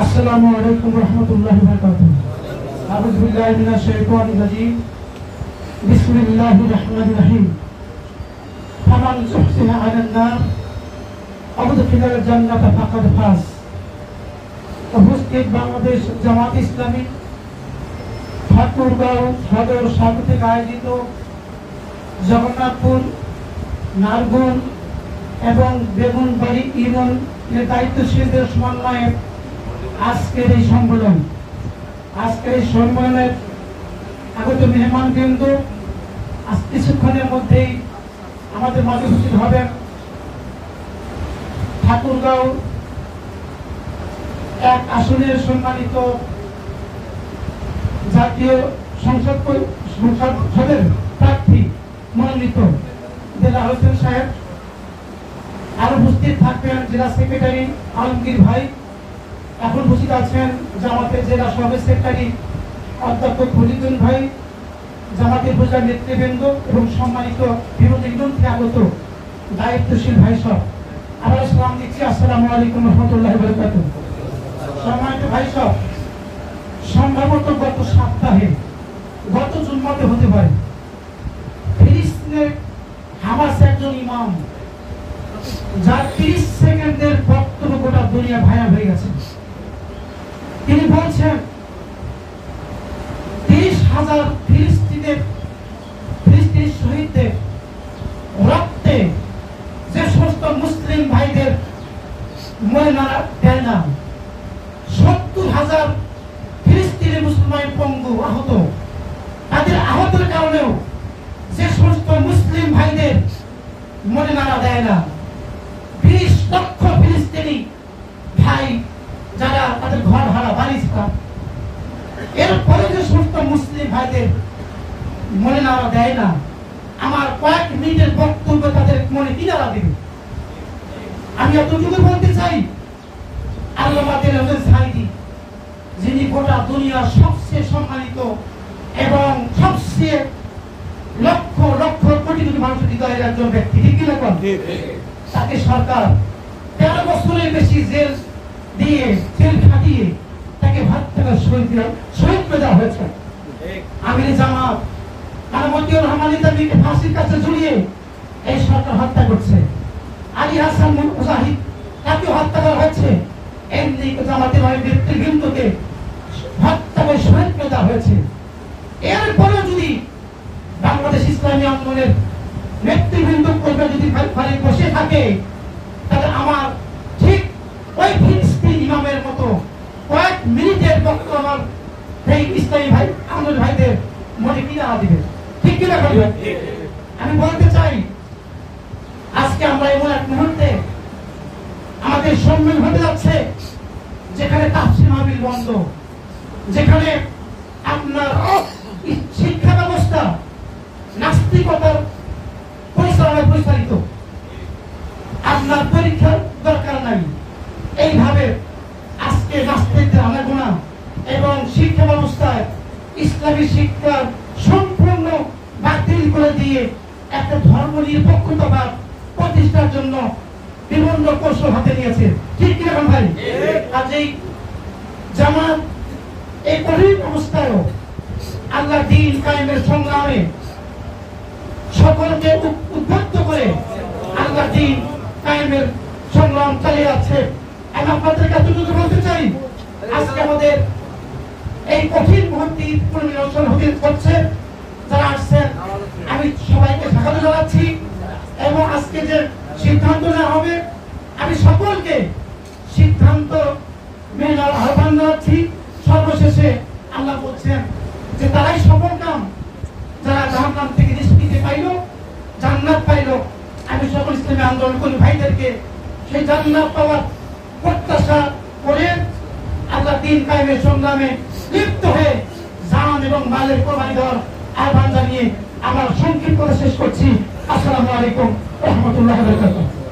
আসসালামু আলাইকুম ওয়া রাহমাতুল্লাহি ওয়া বারাকাতুহু। আউযু বিল্লাহি মিনাশ শাইতানির রাজীম। বিসমিল্লাহির রাহমানির রাহিম। ফামান যুহজিহা আলান নার ওয়া উদখিলাল জান্নাতা ফাকাদ ফাজ। উপস্থিত বাংলাদেশ জামাত ইসলামী ঠাকুরগাঁও সদর শাখা থেকে আয়োজিত জগন্নাথপুর, নারগুন এবং বেগুনবাড়ি ইউনিয়নের দায়িত্বশীলদের সমন্বয়ে আজকের এই সম্মেলনের আগত মেহমানবৃন্দ আজ কিছুক্ষণের মধ্যেই আমাদের মাঝে উপস্থিত হবেন ঠাকুরগাঁও এক আসনের সম্মানিত জাতীয় সংসদের প্রার্থী মনোনীত দেলাওয়ার হোসেন সাহেব। আরো উপস্থিত থাকবেন জেলা সেক্রেটারি আলমগীর ভাই। এখন উপস্থিত আছেন জামাতের জেলা সহ সেক্রেটারি অধ্যক্ষ খলিদুল ভাই, জামাতের প্রচার নেতৃবৃন্দ এবং সম্মানিত বিভিন্ন ইউনিয়ন থেকে আগত দায়িত্বশীল ভাই সব। আবার সালাম দিচ্ছি, আসসালামু আলাইকুম ওয়া রাহমাতুল্লাহি ওয়া বারাকাতুহু। সম্মানিত ভাই সব, সম্ভবত গত সপ্তাহে গত জুম্মাতে হতে পারে ফিলিস্তিনের হামাস একজন ইমাম, যার 30 সেকেন্ডের বক্তব্য গোটা দুনিয়া ভাইরাল হয়ে গেছে। তিনি বলছেন 30,000 ফিলিস্তিনি শহীদদের রক্তে যে সমস্ত মুসলিম ভাইদের মরে না দেয় না, 70,000 ফিলিস্তিনি মুসলমান পঙ্গু আহত, তাদের আহতের কারণেও যে সমস্ত মুসলিম ভাইদের মরে নাড়া দেয় না, 20 লক্ষ ফিলিস্তিনি ভাই যারা তাদের ঘর ভাড়া বাড়ি ছিল, এরপরে যে সমস্ত মুসলিম ভাইদের মনে নাড়া দেয় না, আমার কয়েক মিনিটের বক্তব্য তাদের মনে কি নাড়া দেবে? আমি এতটুকু বলতে চাই, আল্লামা দেলাওয়ার হোসেন সাঈদী, যিনি গোটা দুনিয়ার সবচেয়ে সম্মানিত এবং সবচেয়ে লক্ষ লক্ষ কোটি কোটি মানুষের হৃদয়ের একজন ব্যক্তি, ঠিক কিনা? তাকে সরকার 13 বছরের বেশি জেল দিয়ে জেল খাটিয়ে তাকে শহীদ করে দেওয়া হয়েছে। আমির জামাত মতিউর রহমান ইতামিকে ফাঁসির কাছে ঝুলিয়ে এই সরকার হত্যা করছে। আলী হাসান মুজাহিদ তাকে হত্যা করা হয়েছে। এমনি জামাতের অনেক ব্যক্তিবৃন্দকে হত্যা করে শহীদ করে দেওয়া হয়েছে। এরপরেও যদি বাংলাদেশ ইসলামী আন্দোলনের নেতৃবৃন্দ কর্মী যদি বাড়ি বসে থাকে, তাহলে আমার ঠিক ওই ফিলিস্তিন ইমামের মতো কয়েক মিনিটের বক্তব্য আমার এই ইসলামী ভাই আন্দোলন ভাইদের মনে কিনা দিবে, ঠিক কিনা? আমি বলতে চাই, আজকে আমরা এমন এক মুহূর্তে আমাদের সম্মেলন হতে যাচ্ছে যেখানে তাফসীর মাহফিল বন্ধ, যেখানে আপনার শিক্ষা ব্যবস্থা নাস্তিকতার পরিচালনায় পরিচালিত, আপনার পরীক্ষার দরকার নাই, এইভাবে আজকে নাস্তিকদের আনাগোনা এবং শিক্ষা ব্যবস্থায় ইসলামী শিক্ষার সম্পূর্ণ বাতিল করে দিয়ে একটা ধর্ম নিরপেক্ষতাবাদ প্রতিষ্ঠার জন্য বিভিন্ন কৌশল হাতে নিয়েছে, ঠিক কিনা ভাই? কাজেই জামাত এই কঠিন অবস্থায়ও আল্লাহ দ্বীন কায়েমের সংগ্রামে সকলকে উদ্বুদ্ধ করে আল্লাহ দ্বীন কায়েমের সংগ্রাম চালিয়ে যাচ্ছে। আমি আপনাদেরকে এতটুকু বলতে চাই, আজকে আমাদের এই কঠিন মুহূর্তে পরিবেশন হচ্ছে, যারা আসছেন আমি সবাইকে স্বাগত জানাচ্ছি এবং আজকে যে সিদ্ধান্ত নেওয়া হবে আমি সকলকে সিদ্ধান্ত মেনে নেওয়ার আহ্বান জানাচ্ছি। সর্বশেষে আল্লাহ বলছেন যে তারাই সফল কাম যারা জাহান্নাম থেকে নিষ্কৃতি পাইল, জান্নাত পাইল। আমি সকল ইসলামী আন্দোলন করি ভাইদেরকে সেই জান্নাত পাওয়ার প্রত্যাশা করে আল্লাহ দ্বীন কায়েমের সংগ্রামে লিপ্ত হয়ে জান এবং মালের কোরবানি দেওয়ার আহ্বান জানিয়ে আমার সংক্ষিপ্ত শেষ করছি। আসসালামু আলাইকুম ওয়া রাহমাতুল্লাহি ওয়া বারাকাতুহু।